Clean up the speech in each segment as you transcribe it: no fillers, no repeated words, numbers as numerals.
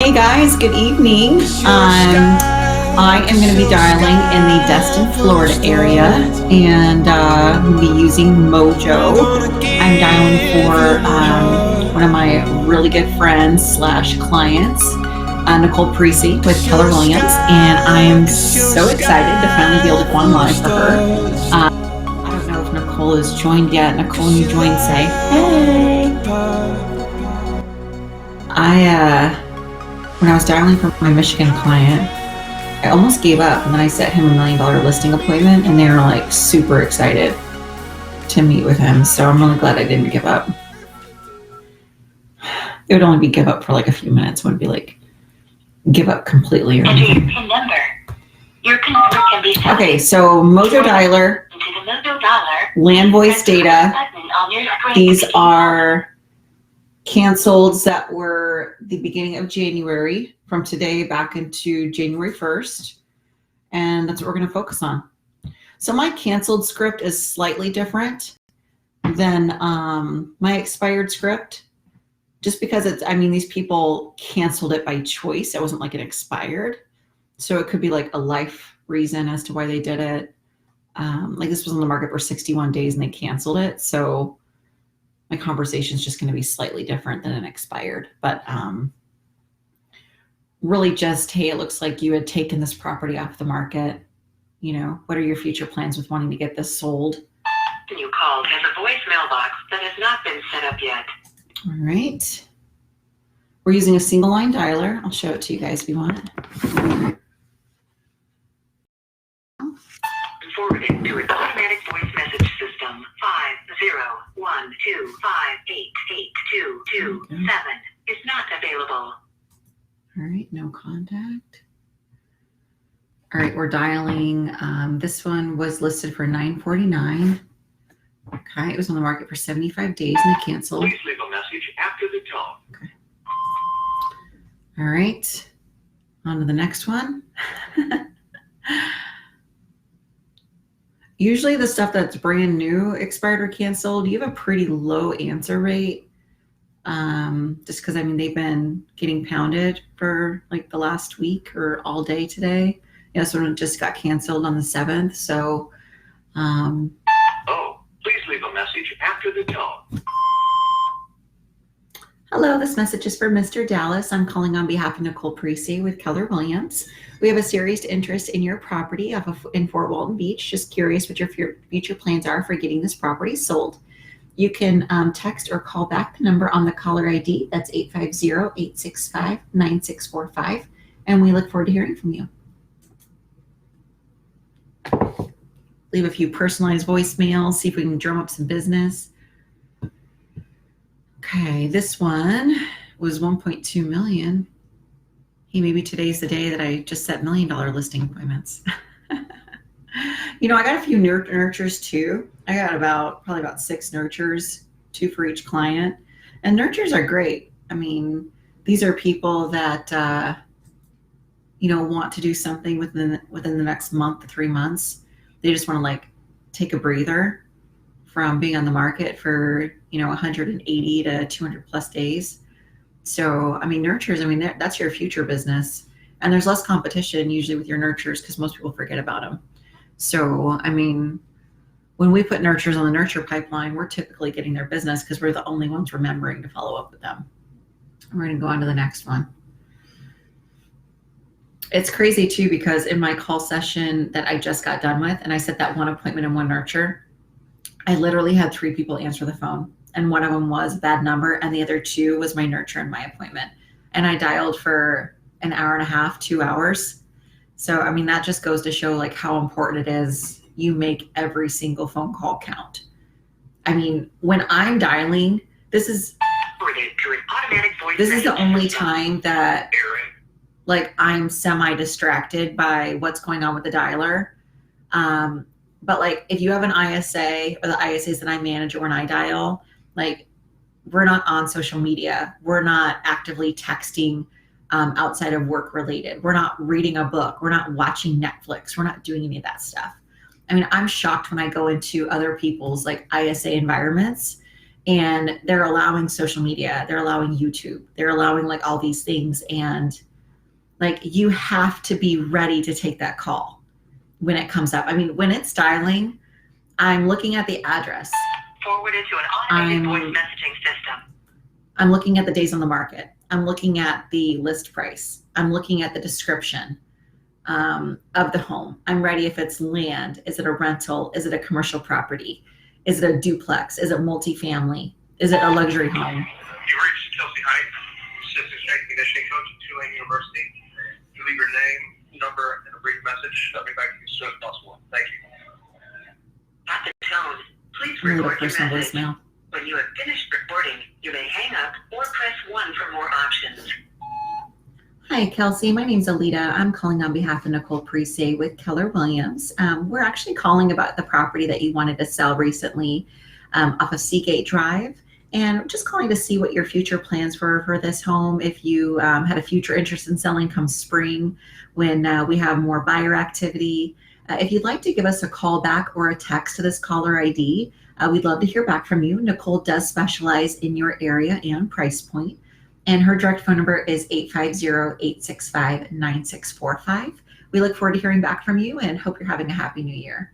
Hey guys, good evening. I am going to be dialing in the Destin, Florida area, and I'm going to be using Mojo. I'm dialing for one of my really good friends slash clients, 𝗏𝗏𝗀𝗶𝗵𝗴 with Keller Williams, and I am so excited to finally be able to go on live for her. I don't know if Nicole has joined yet. Nicole, when you join, say hey. When I was dialing for my Michigan client, I almost gave up, and then I set him $1 million listing appointment, and they were like super excited to meet with him. So I'm really glad I didn't give up. It would only be give up for like a few minutes. It wouldn't be like give up completely or anything. Enter your PIN number. Your PIN number can be set. Okay, so Mojo Dialer, land voice data. These are canceled that were the beginning of January, from today back into January 1st. And that's what we're going to focus on. So my canceled script is slightly different than my expired script, just because these people canceled it by choice. It wasn't like it expired. So it could be like a life reason as to why they did it. Like this was on the market for 61 days and they canceled it. So my conversation is just going to be slightly different than an expired, but really just, hey, it looks like you had taken this property off the market. You know, what are your future plans with wanting to get this sold? You called has a voicemail box that has not been set up yet. All right. We're using a single line dialer. I'll show it to you guys if you want it. Forwarded to an automatic voice message system. 50125888227 is not available. All right, no contact. All right, we're dialing. This one was listed for $949. Okay, it was on the market for 75 days and they canceled. Please leave a message after the tone. Okay. All right, on to the next one. Usually the stuff that's brand new, expired or canceled, you have a pretty low answer rate. Just because they've been getting pounded for like the last week or all day today. Yeah, so it just got canceled on the 7th. So please leave a message after the tone. Hello, this message is for Mr. Dallas. I'm calling on behalf of 𝗏𝗏𝗀𝗶𝗵𝗴 with Keller Williams. We have a serious interest in your property in Fort Walton Beach. Just curious what your future plans are for getting this property sold. You can text or call back the number on the caller ID. That's 850-865-9645. And we look forward to hearing from you. Leave a few personalized voicemails, see if we can drum up some business. Okay, this one was 1.2 million. Hey, maybe today's the day that I just set $1 million listing appointments. You know, I got a few nurtures too. I got probably about 6 nurtures, 2 for each client. And nurtures are great. These are people that, want to do something within the next month to 3 months. They just want to like take a breather from being on the market for, 180 to 200 plus days. So, nurtures, that's your future business. And there's less competition usually with your nurtures because most people forget about them. So, when we put nurtures on the nurture pipeline, we're typically getting their business because we're the only ones remembering to follow up with them. We're going to go on to the next one. It's crazy too, because in my call session that I just got done with, and I set that 1 appointment and 1 nurture, I literally had 3 people answer the phone. And one of them was a bad number, and the other 2 was my nurture and my appointment. And I dialed for an hour and a half, 2 hours. So, that just goes to show like how important it is you make every single phone call count. When I'm dialing, this is the only time that like I'm semi-distracted by what's going on with the dialer. But like if you have an ISA or the ISAs that I manage or when I dial, like we're not on social media. We're not actively texting outside of work related. We're not reading a book. We're not watching Netflix. We're not doing any of that stuff. I'm shocked when I go into other people's like ISA environments and they're allowing social media, they're allowing YouTube, they're allowing like all these things. And like, you have to be ready to take that call when it comes up. I mean, when it's dialing, I'm looking at the address. Forwarded to an automated voice messaging system. I'm looking at the days on the market. I'm looking at the list price. I'm looking at the description of the home. I'm ready if it's land. Is it a rental? Is it a commercial property? Is it a duplex? Is it multifamily? Is it a luxury home? You reached 𝗖𝗪 Assistant Strength Conditioning Coach at Tulane University. You leave your name, number, and a brief message. I'll be back to you as soon as possible. Thank you. At the tone, please Really record your personal message. voicemail. When you have finished recording, you may hang up or press 1 for more options. Hi, Kelsey. My name's Aleta. I'm calling on behalf of 𝗤𝗲𝗀𝗚 with Keller Williams. We're actually calling about the property that you wanted to sell recently off of Seagate Drive. And just calling to see what your future plans were for this home. If you had a future interest in selling come spring when we have more buyer activity. If you'd like to give us a call back or a text to this caller ID, we'd love to hear back from you. Nicole does specialize in your area and price point. And her direct phone number is 850-865-9645. We look forward to hearing back from you and hope you're having a happy new year.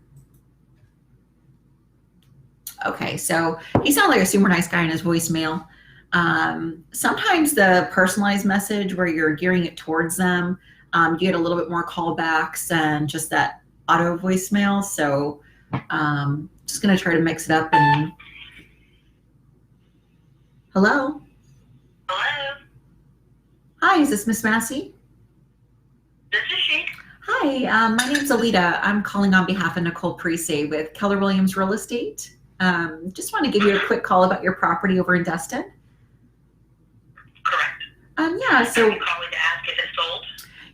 Okay, so he sounded like a super nice guy in his voicemail. Sometimes the personalized message where you're gearing it towards them, you get a little bit more callbacks and just that auto voicemail. So just gonna try to mix it up. And hello? Hello, Hi, is this Miss Massey? this is she. Hi, my name's Aleta. I'm calling on behalf of 𝗤𝗲𝗀𝗚 with Keller Williams Real Estate. Just want to give you a quick call about your property over in Destin. Correct. Yeah, so Are you calling to ask if it's sold?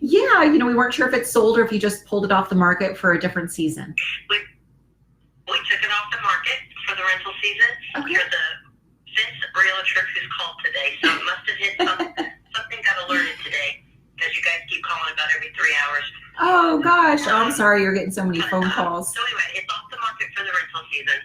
yeah, you know, we weren't sure if it's sold or if you just pulled it off the market for a different season. We took it off the market for the rental season. Okay. You're the fifth realtor who's called today, so it must have hit something got alerted today because you guys keep calling about every 3 hours. Oh gosh, oh, I'm sorry you're getting so many phone calls. So anyway, it's off the market for the rental season.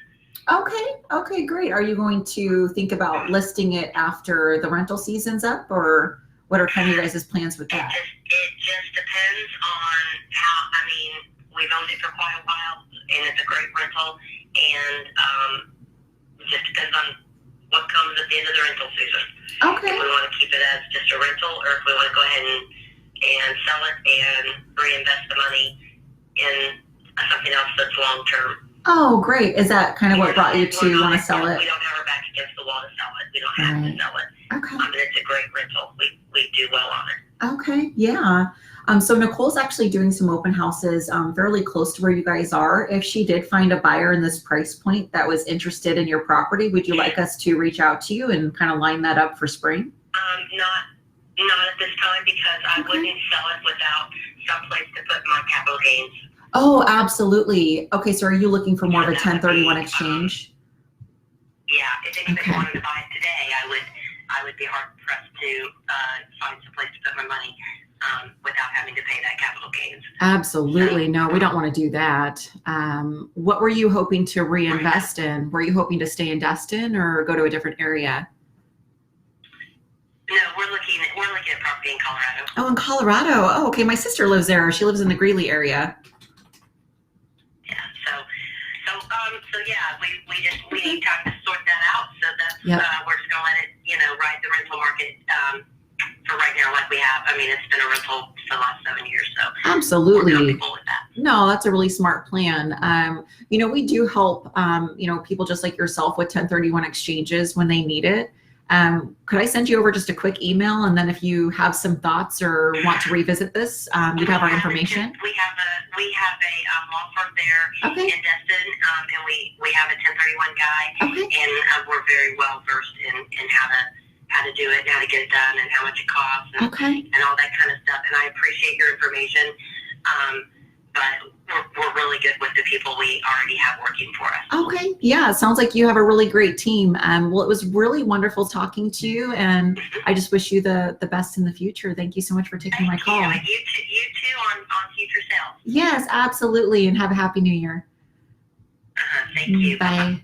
Okay, great. Are you going to think about listing it after the rental season's up, or what are kind of your guys' plans with that? It just depends on how, I mean, we've owned it for quite a while, and it's a great rental, and it just depends on what comes at the end of the rental season. Okay. If we want to keep it as just a rental, or if we want to go ahead and sell it and reinvest the money in something else that's long-term. Oh, great. Is that kind of what brought you to want to sell it? We don't have our back against the wall to sell it. We don't have to sell it. Okay. And it's a great rental. We do well on it. Okay, yeah. So Nicole's actually doing some open houses fairly close to where you guys are. If she did find a buyer in this price point that was interested in your property, would you like us to reach out to you and kind of line that up for spring? Not at this time, because I wouldn't sell it without some place to put my capital gains. Oh, absolutely. Okay, so are you looking for more of a 1031 exchange? Yeah, if anybody wanted to buy it today, I would be hard pressed to find some place to put my money without having to pay that capital gains. Absolutely. No, we don't want to do that. What were you hoping to reinvest in? Were you hoping to stay in Destin or go to a different area? No, we're looking at property in Colorado. Oh, in Colorado. Oh, okay. My sister lives there. She lives in the Greeley area. Yeah. So yeah, we need time to sort that out. So that's we're just gonna let it, ride the rental market for right now, like we have. I mean, it's been a rental for the last 7 years, so absolutely. We're comfortable with that. No, that's a really smart plan. We do help people just like yourself with 1031 exchanges when they need it. Could I send you over just a quick email, and then if you have some thoughts or want to revisit this, you'd have our information? We have a law firm there in Destin, and we have a 1031 guy, and we're very well versed in how to do it, and how to get it done, and how much it costs, and all that kind of stuff. And I appreciate your information, but we're really good with the people we already have working for us. Okay, yeah, it sounds like you have a really great team. Well, it was really wonderful talking to you, and I just wish you the best in the future. Thank you so much for taking my call. You too on future sales. Yes, absolutely, and have a happy new year. Thank you. Bye.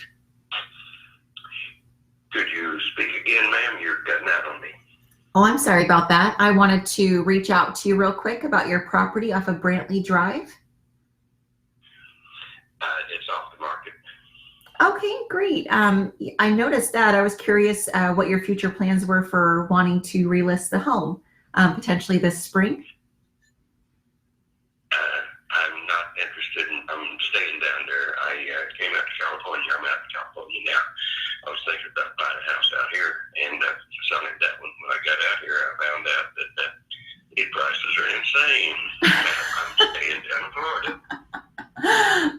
Could you speak again, ma'am? You're cutting out on me. Oh, I'm sorry about that. I wanted to reach out to you real quick about your property off of Brantley Drive. It's off the market. Okay, great. I noticed that. I was curious what your future plans were for wanting to relist the home, potentially this spring. I'm not interested I'm staying down there. I came out to California. I'm out to California now. I was thinking about buying a house out here and selling that one. When I got out here, I found out that the prices are insane. I'm staying down in Florida.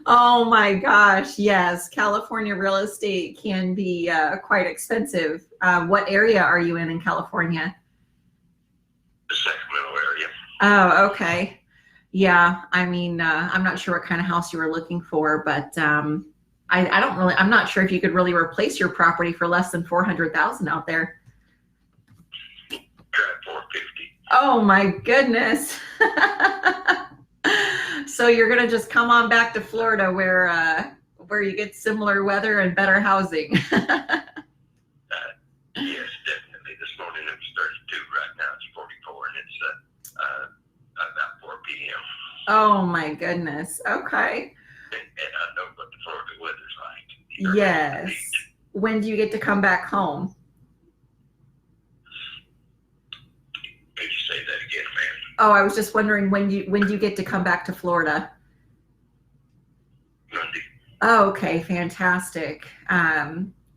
Oh my gosh, yes. California real estate can be quite expensive. What area are you in California? The Sacramento area. Oh, okay. Yeah, I mean, I'm not sure what kind of house you were looking for, but I'm not sure if you could really replace your property for less than $400,000 out there. Try $450,000. Oh my goodness. So you're gonna just come on back to Florida where you get similar weather and better housing. Yes, definitely. This morning it was 32. Right now it's 44, and it's about 4 p.m. Oh my goodness. Okay. And I know what the Florida weather's like. Yes. When do you get to come back home? Could you say that again, ma'am? Oh, I was just wondering when do you get to come back to Florida? Monday. Oh, okay, fantastic.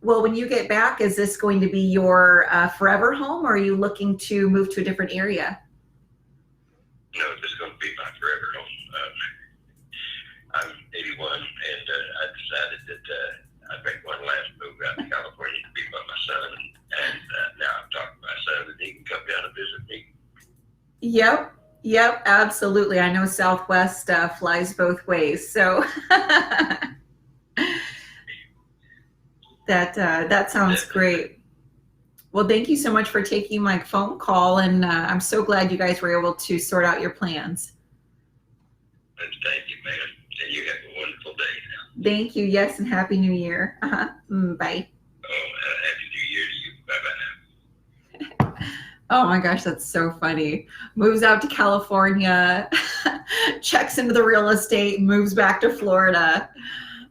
Well, when you get back, is this going to be your forever home, or are you looking to move to a different area? No, this is going to be my forever home. I'm 81, and I decided that I'd make one last move out to California to be by my son, and now I'm talking to my son, and he can come down and visit me. Yep. Yep, absolutely. I know Southwest flies both ways, so that sounds great. Well, thank you so much for taking my phone call, and I'm so glad you guys were able to sort out your plans. And thank you, man. And you have a wonderful day now. Thank you. Yes, and Happy New Year. Bye. Oh, Happy New Year to you. Bye-bye now. Oh my gosh, that's so funny. Moves out to California, checks into the real estate, moves back to Florida.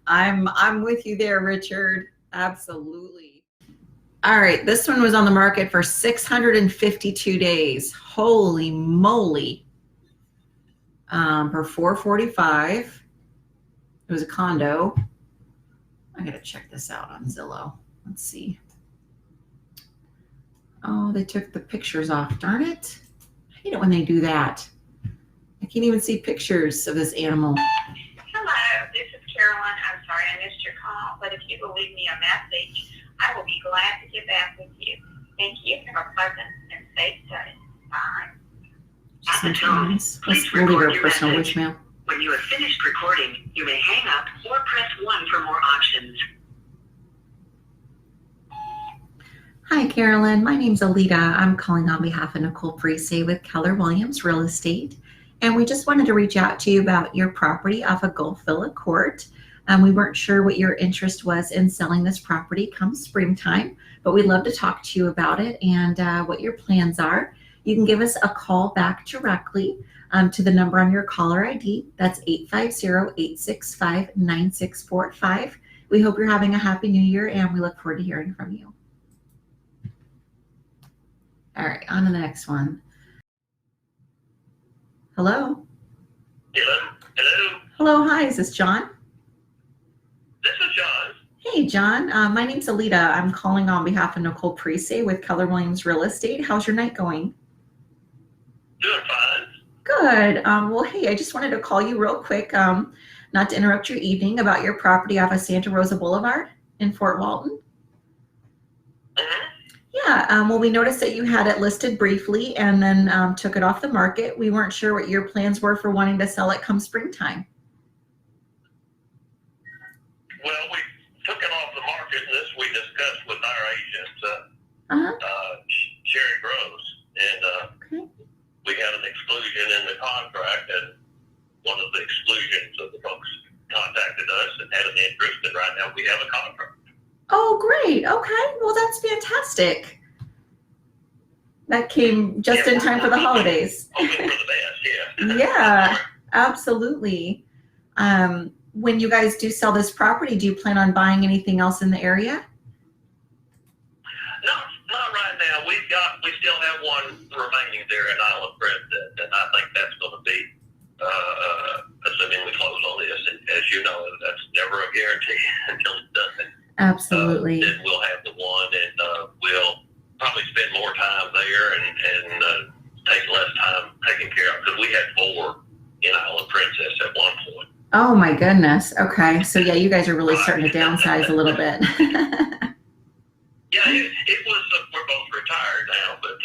I'm with you there, Richard. Absolutely. All right, this one was on the market for 652 days. Holy moly. For $445. It was a condo. I gotta check this out on Zillow. Let's see. Oh, they took the pictures off. Darn it. I hate it when they do that. I can't even see pictures of this animal. Hello, this is Carolyn. I'm sorry I missed your call, but if you will leave me a message, I will be glad to get back with you. Thank you. Have a pleasant and safe day. Bye. At the tone, Let's please leave record our your personal message. voicemail. When you have finished recording, you may hang up or press 1 for more options. Hi, Carolyn. My name's Aleta. I'm calling on behalf of 𝗤𝗂𝗧𝗿 with Keller Williams Real Estate. And we just wanted to reach out to you about your property off of 𝗤𝗲𝘀. We weren't sure what your interest was in selling this property come springtime, but we'd love to talk to you about it and what your plans are. You can give us a call back directly to the number on your caller ID. That's 850-865-9645. We hope you're having a happy new year, and we look forward to hearing from you. All right, on to the next one. Hello? Hello? Hello? Hello, hi, is this John? This is John. Hey, John. My name's Aleta. I'm calling on behalf of 𝗤𝗂𝗧𝗿 with Keller Williams Real Estate. How's your night going? Doing fine. Good. Well, hey, I just wanted to call you real quick, not to interrupt your evening, about your property off of Santa Rosa Boulevard in Fort Walton. Yeah, well, we noticed that you had it listed briefly and then took it off the market. We weren't sure what your plans were for wanting to sell it come springtime. Well, we took it off the market, and this we discussed with our agent, Sherry Gross, and Okay. we had an exclusion in the contract, and one of the exclusions of the folks contacted us and had an interest, and right now we have a contract. Oh, great. Okay. Well, that's fantastic. That came just in time for the holidays. Hoping for the best, yeah. Yeah, absolutely. When you guys do sell this property, do you plan on buying anything else in the area? Not right now. We still have one remaining there in Island Prince, and I think that's going to be, assuming we close on this, and as you know, that's never a guarantee until it's done. Absolutely. Then we'll have the one, and we'll probably spend more time there and take less time taking care of, because we had 4 in Island Princess at one point. Oh my goodness. Okay. So yeah, you guys are really starting to downsize a little bit. Yeah, it was, we're both retired now, but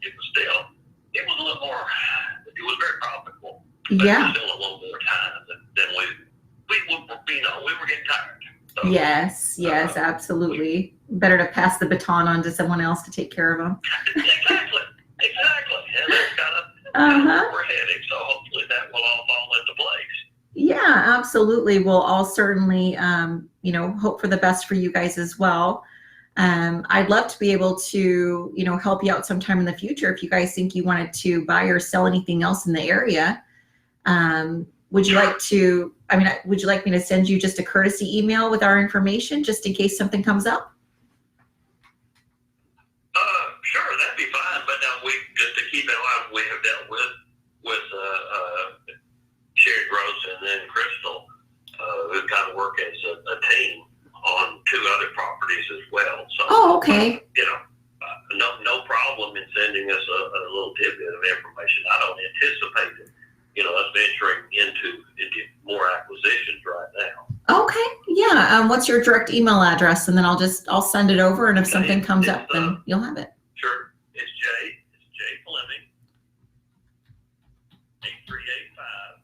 it was still, it was a little more, it was very profitable. But Yeah. it was still a little more time than we were getting tired. So, Yes, absolutely. Better to pass the baton on to someone else to take care of them. Exactly. And that's kind of where we're heading, so hopefully that will all fall into place. Yeah, absolutely. We'll all certainly, hope for the best for you guys as well. I'd love to be able to, help you out sometime in the future if you guys think you wanted to buy or sell anything else in the area. Would you like me to send you just a courtesy email with our information just in case something comes up? Sure, that'd be fine. But we just to keep in mind, we have dealt with Sherry Gross and then Crystal, who kind of work as a team on 2 other properties as tidbit of information. I don't anticipate it, us venturing into more acquisitions right now. Okay. Yeah. What's your direct email address? And then I'll send it over. And if something comes up, then you'll have it. Sure. It's j.Fleming 8385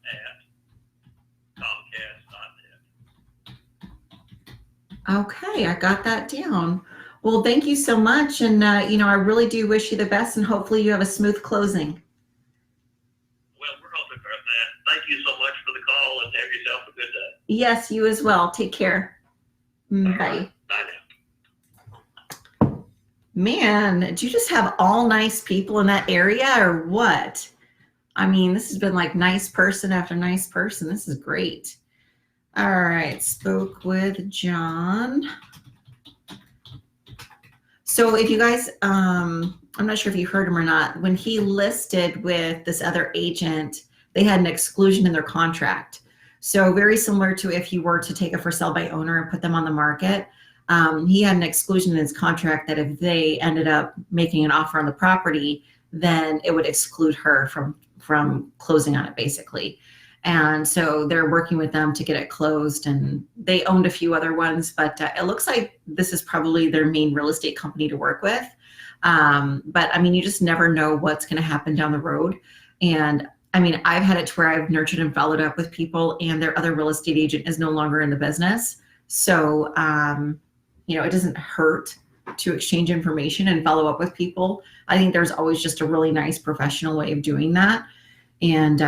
@comcast.net. Okay. I got that down. Well, thank you so much. And, I really do wish you the best, and hopefully you have a smooth closing. Well, we're hoping for that. Thank you so much for the call, and have yourself a good day. Yes, you as well. Take care. Bye. Bye now. Man, did you just have all nice people in that area or what? I mean, this has been like nice person after nice person. This is great. All right, spoke with John. So if you guys, I'm not sure if you heard him or not, when he listed with this other agent, they had an exclusion in their contract. So very similar to if you were to take a for sale by owner and put them on the market, he had an exclusion in his contract that if they ended up making an offer on the property, then it would exclude her from closing on it, basically. And so they're working with them to get it closed, and they owned a few other ones, but it looks like this is probably their main real estate company to work with. But I mean, you just never know what's going to happen down the road. And I mean, I've had it to where I've nurtured and followed up with people, and their other real estate agent is no longer in the business. So, it doesn't hurt to exchange information and follow up with people. I think there's always just a really nice professional way of doing that. And,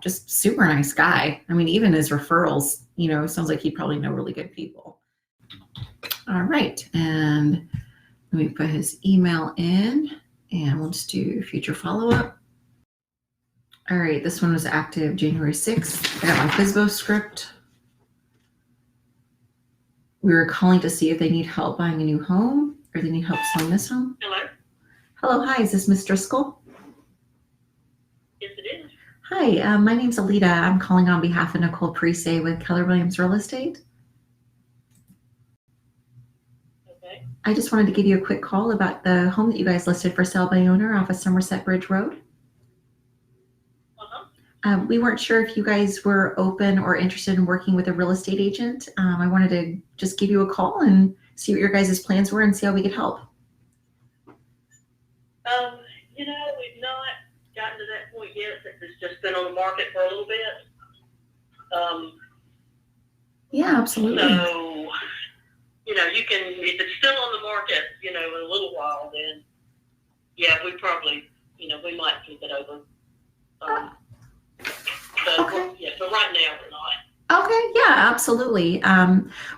just super nice guy. I mean, even his referrals, sounds like he'd probably know really good people. All right. And let me put his email in, and we'll just do future follow-up. All right. This one was active January 6th. I got my FSBO script. We were calling to see if they need help buying a new home or they need help selling this home. Hello? Hello. Hi. Is this Miss Driscoll? Yes, it is. Hi, my name's Aleta. I'm calling on behalf of 𝗦𝗲𝗀𝗚 with Keller Williams Real Estate. Okay. I just wanted to give you a quick call about the home that you guys listed for sale by owner off of Somerset Bridge Road. We weren't sure if you guys were open or interested in working with a real estate agent. I wanted to just give you a call and see what your guys' plans were and see how we could help. We've not gotten to that point yet since it's just been on the market for a little bit. Yeah, absolutely. So, you can, if it's still on the market, in a little while, then, yeah, we probably, we might keep it over. Okay. Yeah, but right now we're not. Okay, yeah, absolutely.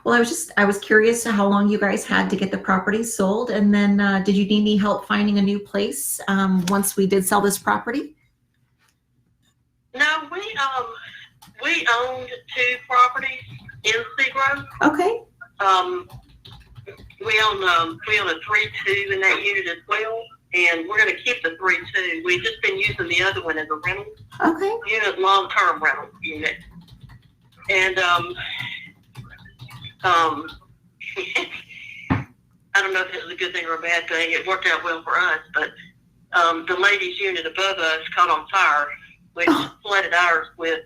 Well, I was curious to how long you guys had to get the property sold, and then did you need any help finding a new place once we did sell this property? No, we owned 2 properties in Seagrove. Okay. We own a 3-2 in that unit as well, and we're going to keep the 3-2. We've just been using the other one as a rental unit, long-term rental unit. And I don't know if this is a good thing or a bad thing. It worked out well for us, but the ladies' unit above us caught on fire, which flooded ours with,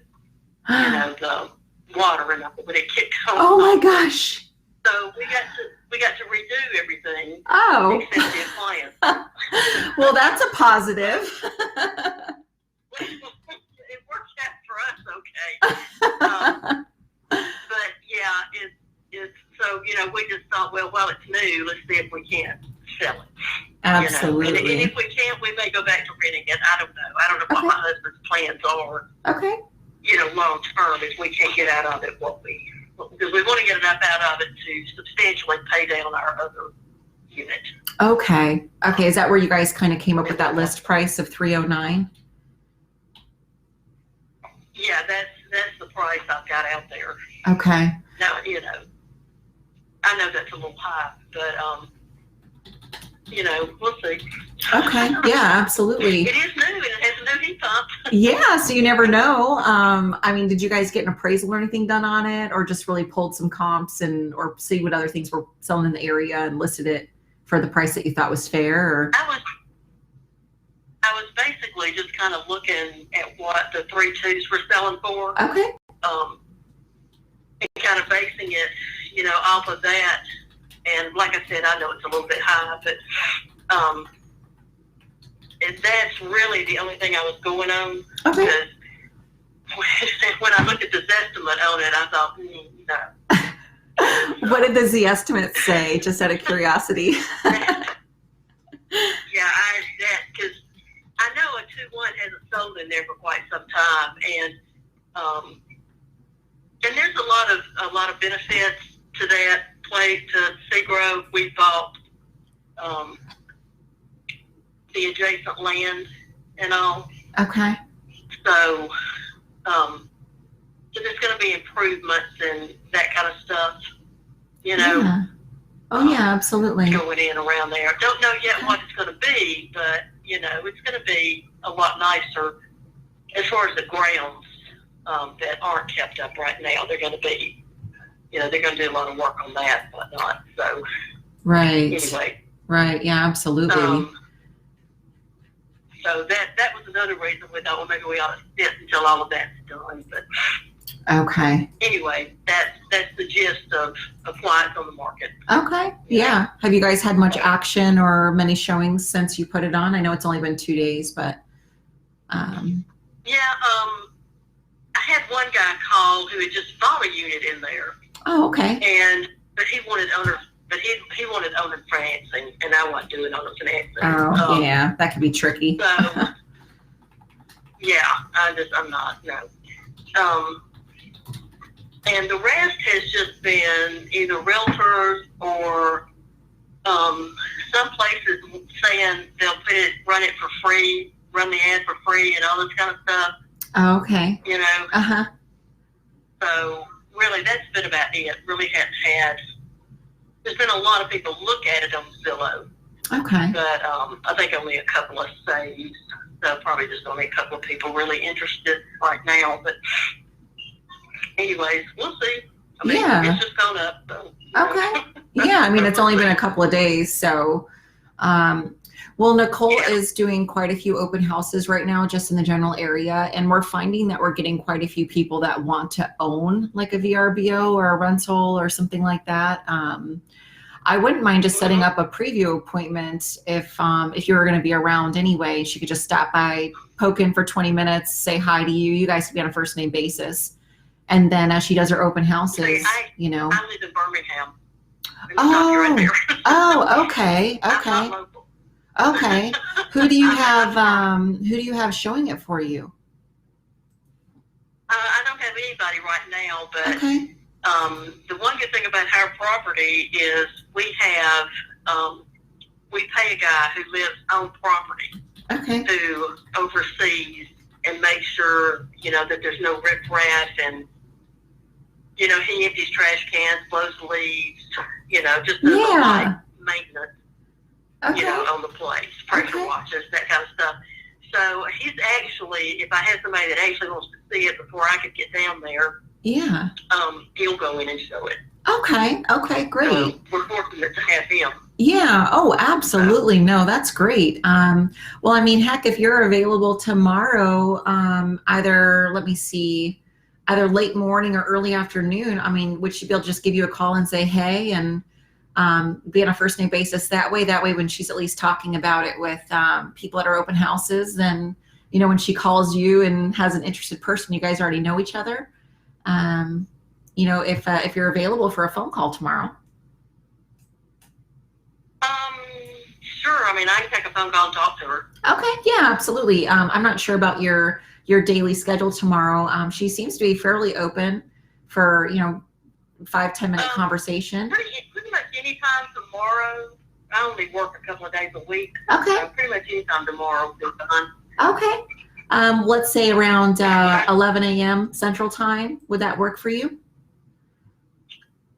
the water and when it kicked on. Oh my gosh! So we got to redo everything. Oh. Except the appliance. Well, that's a positive. It worked out for us, okay. But yeah, it's so we just thought, well, while it's new, let's see if we can't sell it. Absolutely. And if we can't, we may go back to renting it. I don't know what my husband's plans are. Okay. Long term, if we can't get out of it because we want to get enough out of it to substantially pay down our other unit. Okay. Is that where you guys kind of came up with that list price of $309? Yeah, that's the price I've got out there. Okay. Now, I know that's a little high, but we'll see. Okay. Yeah, absolutely. It is new and it has a new heat pump. Yeah, so you never know. Did you guys get an appraisal or anything done on it, or just really pulled some comps or see what other things were selling in the area and listed it for the price that you thought was fair? Or? I was basically just kind of looking at what the 3.2s were selling for. Okay. And kind of basing it, you know, off of that. And like I said, I know it's a little bit high, but and that's really the only thing I was going on. Okay. Because when I looked at this estimate on it, I thought, no. What did the Z estimate say, just out of curiosity? Yeah, because I know a 2.1 hasn't sold in there for quite some time, and there's a lot of benefits to that place, to Seagrove. We bought the adjacent land and all. Okay. So there's going to be improvements and that kind of stuff, you know. Yeah. Oh, yeah, absolutely. Going in around there. Don't know yet what it's going to be, but, you know, it's going to be a lot nicer as far as the grounds that aren't kept up right now. They're going to be, you know, they're going to do a lot of work on that and whatnot. So, right. Anyway. Right, yeah, absolutely. So that was another reason we thought, well, maybe we ought to sit until all of that's done. But okay. Anyway, that's the gist of why it's on the market. Okay. Yeah. Have you guys had much action or many showings since you put it on? I know it's only been 2 days, but. Yeah. I had one guy call who had just bought a unit in there. Oh, okay. But he wanted owner financing, and I wasn't doing owner financing. Oh, yeah, that could be tricky. So, yeah, I'm not, no. And the rest has just been either realtors or some places saying they'll run it for free, run the ad for free, and all this kind of stuff. Oh, okay. You know? Uh-huh. So, really, that's been about it. Really hasn't had. There's been a lot of people look at it on Zillow. Okay. But I think only a couple of saves. So probably just only a couple of people really interested right now. But anyways, we'll see. I mean, yeah. It's just gone up. So, okay. Yeah, I mean, it's only been a couple of days. So, well, Nicole is doing quite a few open houses right now just in the general area. And we're finding that we're getting quite a few people that want to own like a VRBO or a rental or something like that. I wouldn't mind just setting up a preview appointment if you were going to be around anyway. She could just stop by, poke in for 20 minutes, say hi to you. You guys could be on a first name basis. And then as she does her open houses, you know. I live in Birmingham. Oh, oh, okay, okay. Okay. Who do you have showing it for you? I don't have anybody right now, but okay. The one good thing about our property is we pay a guy who lives on property. Okay. Who oversees and makes sure, you know, that there's no riprap, and, you know, he empties trash cans, blows leaves, you know, just does a light maintenance. Okay. You know, on the place, pressure washes, that kind of stuff. So he's actually, if I had somebody that actually wants to see it before I could get down there, he'll go in and show it. Okay. Okay. Great. So we're fortunate to have him. Yeah. Oh, absolutely. No, that's great. Well, I mean, heck, if you're available tomorrow, either late morning or early afternoon, I mean, would she be able to just give you a call and say, hey, and be on a first name basis that way when she's at least talking about it with people at our open houses, then, you know, when she calls you and has an interested person, you guys already know each other. You know, if you're available for a phone call tomorrow. Sure. I mean, I can take a phone call and talk to her. Okay. Yeah, absolutely. I'm not sure about your daily schedule tomorrow. She seems to be fairly open for, you know, 5-10 minute conversation. Pretty much anytime tomorrow. I only work a couple of days a week. Okay. So pretty much anytime tomorrow will be fine. Okay. Let's say around 11 a.m. Central Time. Would that work for you?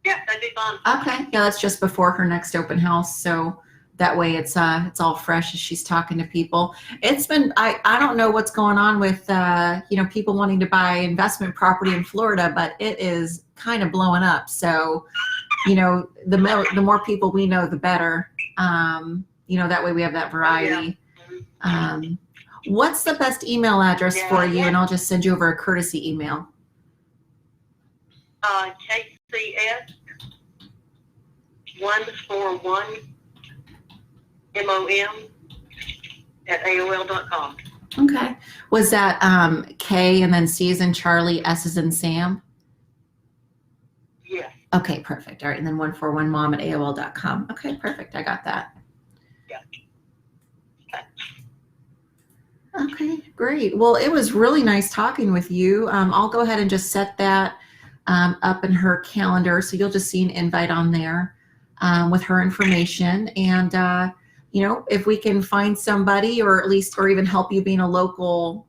Yeah, that'd be fine. Okay. Yeah, that's just before her next open house. So that way it's all fresh as she's talking to people. It's been, I don't know what's going on with, you know, people wanting to buy investment property in Florida, but it is kind of blowing up. So, you know, the more people we know, the better. You know, that way we have that variety. What's the best email address Yeah, for you? yeah. And I'll just send you over a courtesy email. 𝗖cie141MOM@AOL.com. Okay. Was that K and then C as in Charlie, S as in Sam? Yes. Okay, perfect. All right. And then 141mom@AOL.com. Okay, perfect. I got that. Yeah. Okay, great. Well, it was really nice talking with you. I'll go ahead and just set that up in her calendar. So you'll just see an invite on there with her information. And, you know, if we can find somebody or at least, or even help you being a local,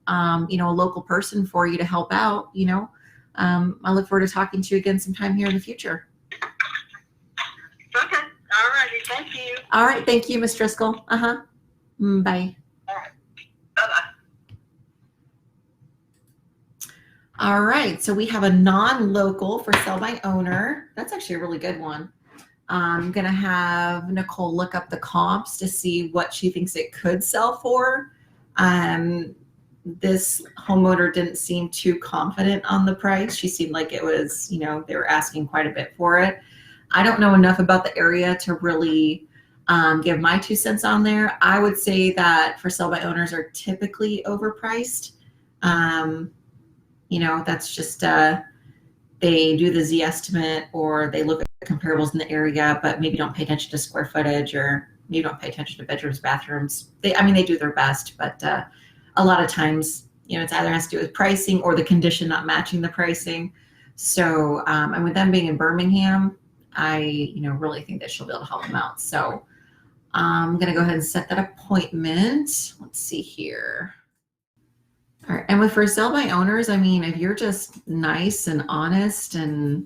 you know, a local person for you to help out, you know, I look forward to talking to you again sometime here in the future. Okay. All righty. Thank you. All right. Thank you, Ms. Driscoll. Bye. Bye-bye. All right, so we have a non-local for sell by owner. That's actually a really good one. I'm gonna have Nicole look up the comps to see what she thinks it could sell for. This homeowner didn't seem too confident on the price. She seemed like it was, you know, they were asking quite a bit for it. I don't know enough about the area to really give my 2 cents on there. I would say that for sell by owners are typically overpriced. You know, that's just, they do the Z estimate or they look at comparables in the area, but maybe don't pay attention to square footage or maybe don't pay attention to bedrooms, bathrooms. I mean, they do their best, but a lot of times, you know, it's either has to do with pricing or the condition not matching the pricing. So, and with them being in Birmingham, I, you know, really think that she'll be able to help them out. So I'm going to go ahead and set that appointment. Let's see here. All right. And with for sale by owners, I mean, if you're just nice and honest and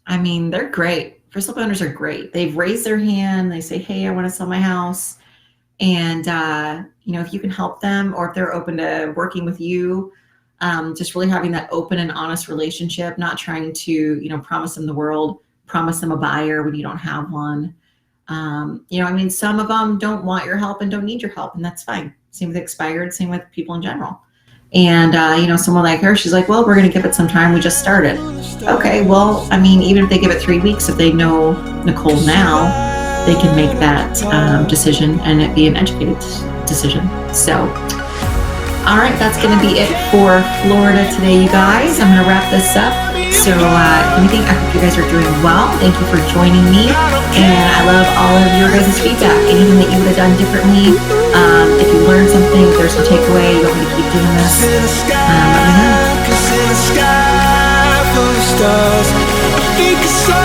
I mean, they're great. For sale by owners are great. They've raised their hand. They say, hey, I want to sell my house. And, you know, if you can help them or if they're open to working with you, just really having that open and honest relationship, not trying to, you know, promise them the world, promise them a buyer when you don't have one. You know, I mean, some of them don't want your help and don't need your help, and that's fine. Same with expired, same with people in general. And, you know, someone like her, she's like, well, we're going to give it some time. We just started. Okay, well, I mean, even if they give it 3 weeks, if they know Nicole now, they can make that decision and it be an educated decision. So, all right, that's going to be it for Florida today, you guys. I'm going to wrap this up. So, if anything, I hope you guys are doing well. Thank you for joining me. And I love all of your guys' feedback. Anything that you would have done differently. If you learned something, if there's some takeaway, you want me to keep doing this, let me know.